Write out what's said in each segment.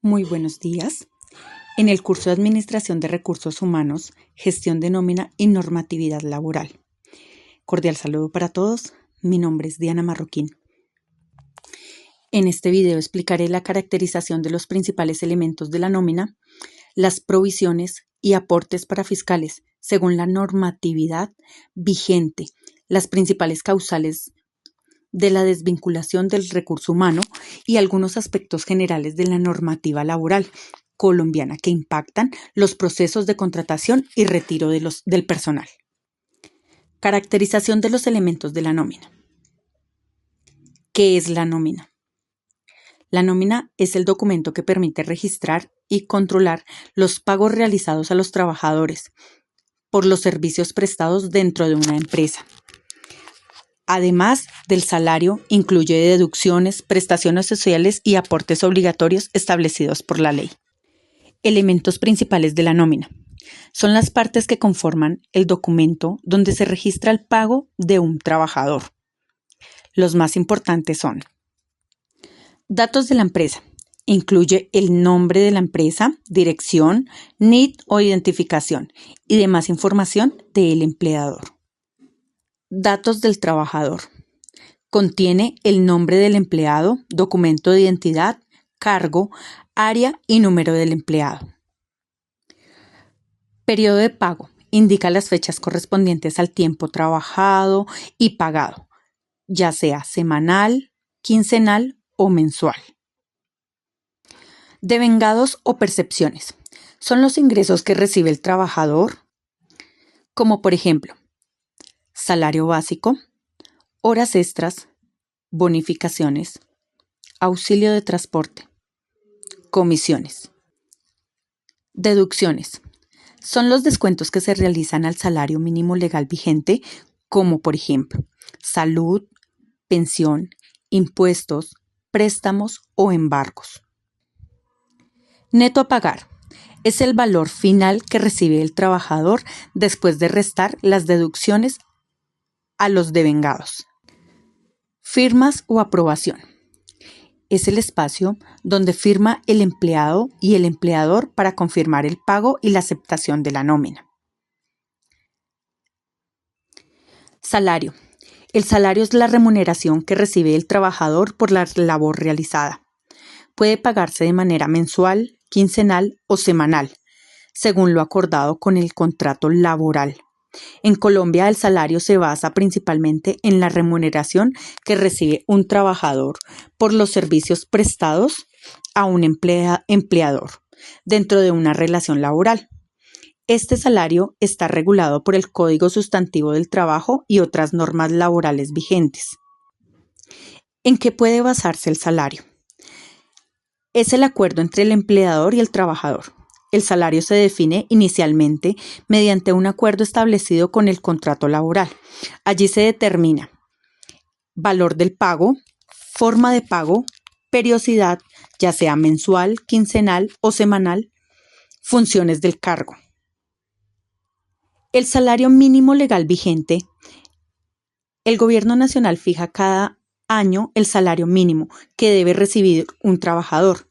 Muy buenos días. En el curso de Administración de Recursos Humanos, Gestión de Nómina y Normatividad Laboral. Cordial saludo para todos. Mi nombre es Diana Marroquín. En este video explicaré la caracterización de los principales elementos de la nómina, las provisiones y aportes para fiscales según la normatividad vigente, las principales causales de la desvinculación del recurso humano y algunos aspectos generales de la normativa laboral colombiana que impactan los procesos de contratación y retiro del personal. Caracterización de los elementos de la nómina. ¿Qué es la nómina? La nómina es el documento que permite registrar y controlar los pagos realizados a los trabajadores por los servicios prestados dentro de una empresa. Además del salario, incluye deducciones, prestaciones sociales y aportes obligatorios establecidos por la ley. Elementos principales de la nómina. Son las partes que conforman el documento donde se registra el pago de un trabajador. Los más importantes son: datos de la empresa. Incluye el nombre de la empresa, dirección, NIT o identificación y demás información del empleador. Datos del trabajador. Contiene el nombre del empleado, documento de identidad, cargo, área y número del empleado. Periodo de pago. Indica las fechas correspondientes al tiempo trabajado y pagado, ya sea semanal, quincenal o mensual. Devengados o percepciones. Son los ingresos que recibe el trabajador, como por ejemplo, salario básico, horas extras, bonificaciones, auxilio de transporte, comisiones. Deducciones. Son los descuentos que se realizan al salario mínimo legal vigente, como por ejemplo, salud, pensión, impuestos, préstamos o embargos. Neto a pagar. Es el valor final que recibe el trabajador después de restar las deducciones a los devengados. Firmas o aprobación. Es el espacio donde firma el empleado y el empleador para confirmar el pago y la aceptación de la nómina. Salario. El salario es la remuneración que recibe el trabajador por la labor realizada. Puede pagarse de manera mensual, quincenal o semanal, según lo acordado con el contrato laboral. En Colombia, el salario se basa principalmente en la remuneración que recibe un trabajador por los servicios prestados a un empleador dentro de una relación laboral. Este salario está regulado por el Código Sustantivo del Trabajo y otras normas laborales vigentes. ¿En qué puede basarse el salario? Es el acuerdo entre el empleador y el trabajador. El salario se define inicialmente mediante un acuerdo establecido con el contrato laboral. Allí se determina valor del pago, forma de pago, periodicidad, ya sea mensual, quincenal o semanal, funciones del cargo. El salario mínimo legal vigente. El Gobierno Nacional fija cada año el salario mínimo que debe recibir un trabajador.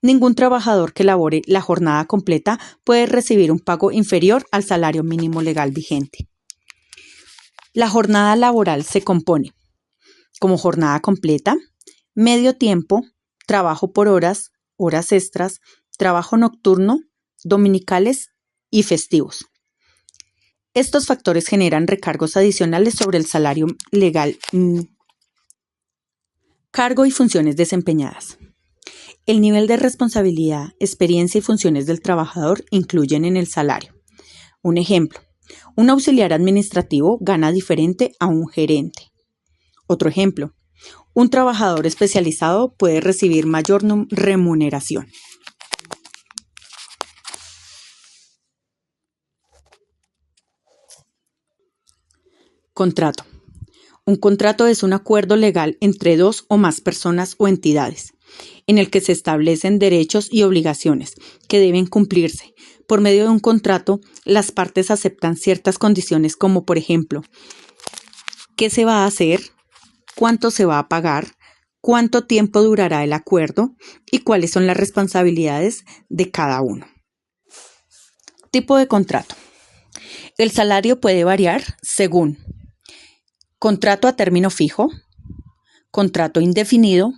Ningún trabajador que labore la jornada completa puede recibir un pago inferior al salario mínimo legal vigente. La jornada laboral se compone como jornada completa, medio tiempo, trabajo por horas, horas extras, trabajo nocturno, dominicales y festivos. Estos factores generan recargos adicionales sobre el salario legal. Cargo y funciones desempeñadas. El nivel de responsabilidad, experiencia y funciones del trabajador incluyen en el salario. Un ejemplo, un auxiliar administrativo gana diferente a un gerente. Otro ejemplo, un trabajador especializado puede recibir mayor remuneración. Contrato. Un contrato es un acuerdo legal entre dos o más personas o entidades, en el que se establecen derechos y obligaciones que deben cumplirse. Por medio de un contrato, las partes aceptan ciertas condiciones como, por ejemplo, qué se va a hacer, cuánto se va a pagar, cuánto tiempo durará el acuerdo y cuáles son las responsabilidades de cada uno. Tipo de contrato. El salario puede variar según contrato a término fijo, contrato indefinido,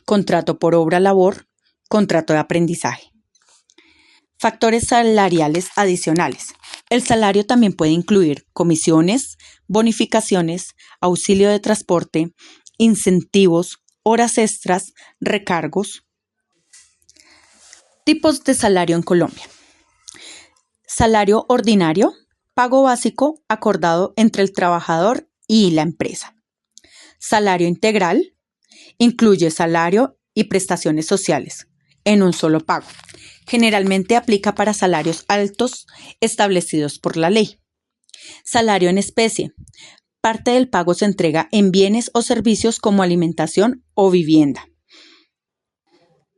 contrato por obra labor, contrato de aprendizaje. Factores salariales adicionales. El salario también puede incluir comisiones, bonificaciones, auxilio de transporte, incentivos, horas extras, recargos. Tipos de salario en Colombia. Salario ordinario, pago básico acordado entre el trabajador y la empresa. Salario integral, incluye salario y prestaciones sociales en un solo pago. Generalmente aplica para salarios altos establecidos por la ley. Salario en especie. Parte del pago se entrega en bienes o servicios como alimentación o vivienda.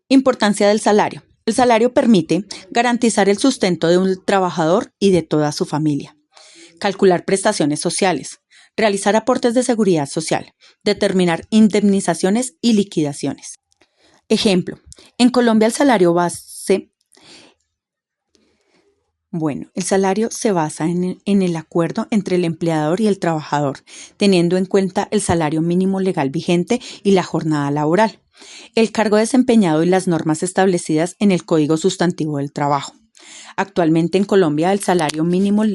Importancia del salario. El salario permite garantizar el sustento de un trabajador y de toda su familia. Calcular prestaciones sociales. Realizar aportes de seguridad social. Determinar indemnizaciones y liquidaciones. Ejemplo. En Colombia el salario se basa en el acuerdo entre el empleador y el trabajador, teniendo en cuenta el salario mínimo legal vigente y la jornada laboral, el cargo desempeñado y las normas establecidas en el Código Sustantivo del Trabajo. Actualmente en Colombia el salario mínimo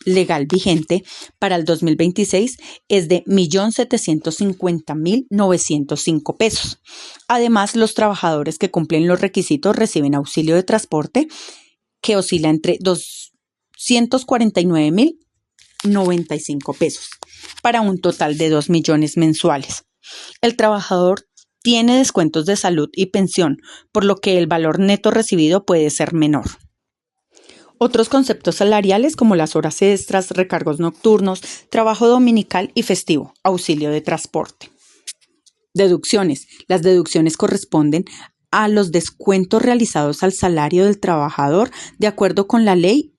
legal vigente para el 2026 es de 1.750.905 pesos. Además, los trabajadores que cumplen los requisitos reciben auxilio de transporte que oscila entre 249.095 pesos, para un total de 2 millones mensuales. El trabajador tiene descuentos de salud y pensión, por lo que el valor neto recibido puede ser menor. Otros conceptos salariales como las horas extras, recargos nocturnos, trabajo dominical y festivo, auxilio de transporte. Deducciones. Las deducciones corresponden a los descuentos realizados al salario del trabajador de acuerdo con la ley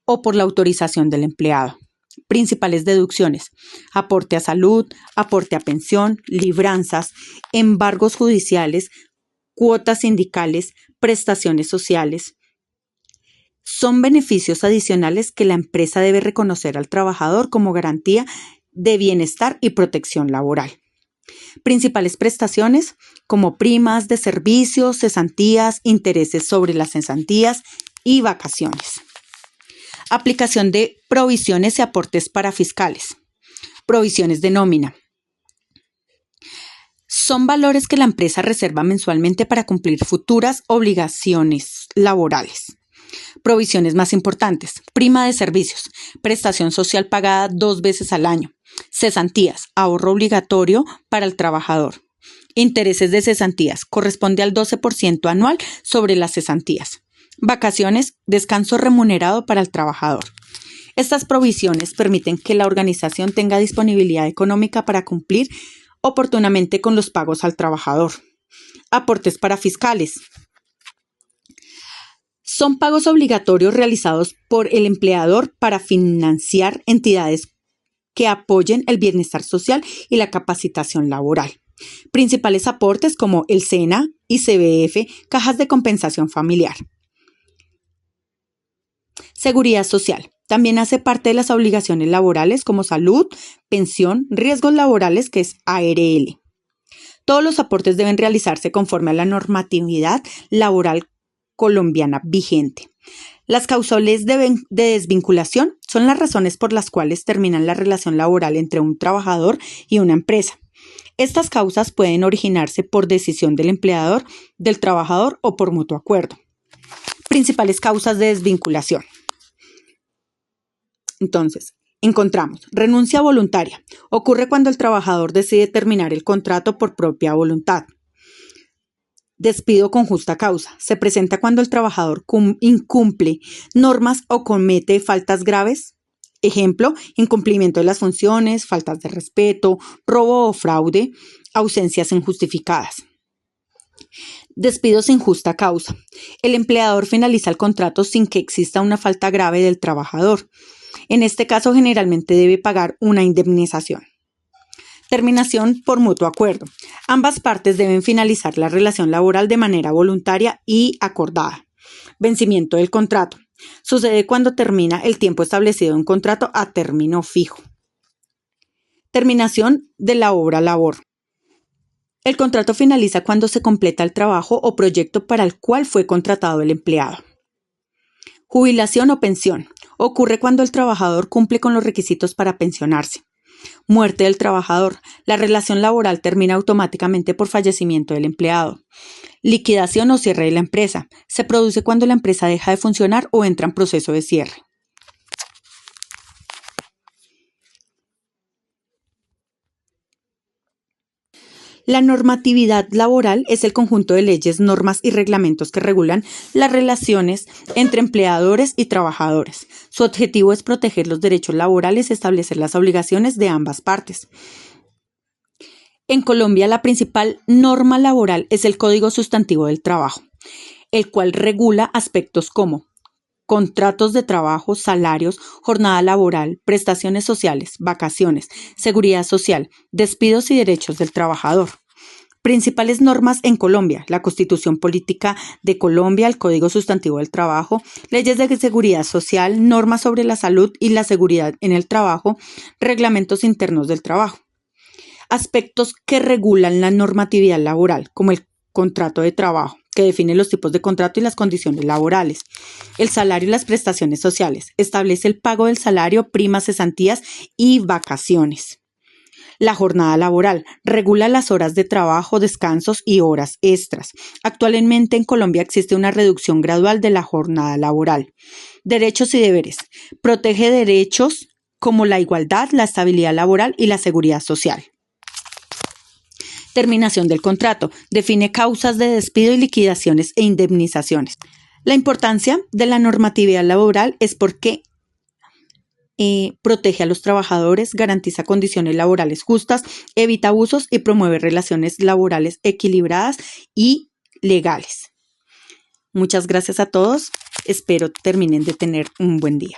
o por la autorización del empleado. Principales deducciones: aporte a salud, aporte a pensión, libranzas, embargos judiciales, cuotas sindicales, prestaciones sociales. Son beneficios adicionales que la empresa debe reconocer al trabajador como garantía de bienestar y protección laboral. Principales prestaciones como primas de servicios, cesantías, intereses sobre las cesantías y vacaciones. Aplicación de provisiones y aportes para fiscales. Provisiones de nómina. Son valores que la empresa reserva mensualmente para cumplir futuras obligaciones laborales. Provisiones más importantes: prima de servicios, prestación social pagada 2 veces al año, cesantías, ahorro obligatorio para el trabajador. Intereses de cesantías, corresponde al 12% anual sobre las cesantías. Vacaciones, descanso remunerado para el trabajador. Estas provisiones permiten que la organización tenga disponibilidad económica para cumplir oportunamente con los pagos al trabajador. Aportes para fiscales. Son pagos obligatorios realizados por el empleador para financiar entidades que apoyen el bienestar social y la capacitación laboral. Principales aportes como el SENA, ICBF, cajas de compensación familiar. Seguridad social. También hace parte de las obligaciones laborales como salud, pensión, riesgos laborales, que es ARL. Todos los aportes deben realizarse conforme a la normatividad laboral colombiana vigente. Las causales de desvinculación son las razones por las cuales terminan la relación laboral entre un trabajador y una empresa. Estas causas pueden originarse por decisión del empleador, del trabajador o por mutuo acuerdo. Principales causas de desvinculación. Entonces, encontramos renuncia voluntaria. Ocurre cuando el trabajador decide terminar el contrato por propia voluntad. Despido con justa causa. Se presenta cuando el trabajador incumple normas o comete faltas graves. Ejemplo: incumplimiento de las funciones, faltas de respeto, robo o fraude, ausencias injustificadas. Despido sin justa causa. El empleador finaliza el contrato sin que exista una falta grave del trabajador. En este caso, generalmente debe pagar una indemnización. Terminación por mutuo acuerdo. Ambas partes deben finalizar la relación laboral de manera voluntaria y acordada. Vencimiento del contrato. Sucede cuando termina el tiempo establecido en un contrato a término fijo. Terminación de la obra-labor. El contrato finaliza cuando se completa el trabajo o proyecto para el cual fue contratado el empleado. Jubilación o pensión. Ocurre cuando el trabajador cumple con los requisitos para pensionarse. Muerte del trabajador. La relación laboral termina automáticamente por fallecimiento del empleado. Liquidación o cierre de la empresa. Se produce cuando la empresa deja de funcionar o entra en proceso de cierre. La normatividad laboral es el conjunto de leyes, normas y reglamentos que regulan las relaciones entre empleadores y trabajadores. Su objetivo es proteger los derechos laborales y establecer las obligaciones de ambas partes. En Colombia, la principal norma laboral es el Código Sustantivo del Trabajo, el cual regula aspectos como contratos de trabajo, salarios, jornada laboral, prestaciones sociales, vacaciones, seguridad social, despidos y derechos del trabajador. Principales normas en Colombia: la Constitución Política de Colombia, el Código Sustantivo del Trabajo, leyes de seguridad social, normas sobre la salud y la seguridad en el trabajo, reglamentos internos del trabajo. Aspectos que regulan la normatividad laboral, como el contrato de trabajo, que define los tipos de contrato y las condiciones laborales. El salario y las prestaciones sociales. Establece el pago del salario, primas, cesantías y vacaciones. La jornada laboral. Regula las horas de trabajo, descansos y horas extras. Actualmente en Colombia existe una reducción gradual de la jornada laboral. Derechos y deberes. Protege derechos como la igualdad, la estabilidad laboral y la seguridad social. Terminación del contrato. Define causas de despido y liquidaciones e indemnizaciones. La importancia de la normatividad laboral es porque protege a los trabajadores, garantiza condiciones laborales justas, evita abusos y promueve relaciones laborales equilibradas y legales. Muchas gracias a todos. Espero terminen de tener un buen día.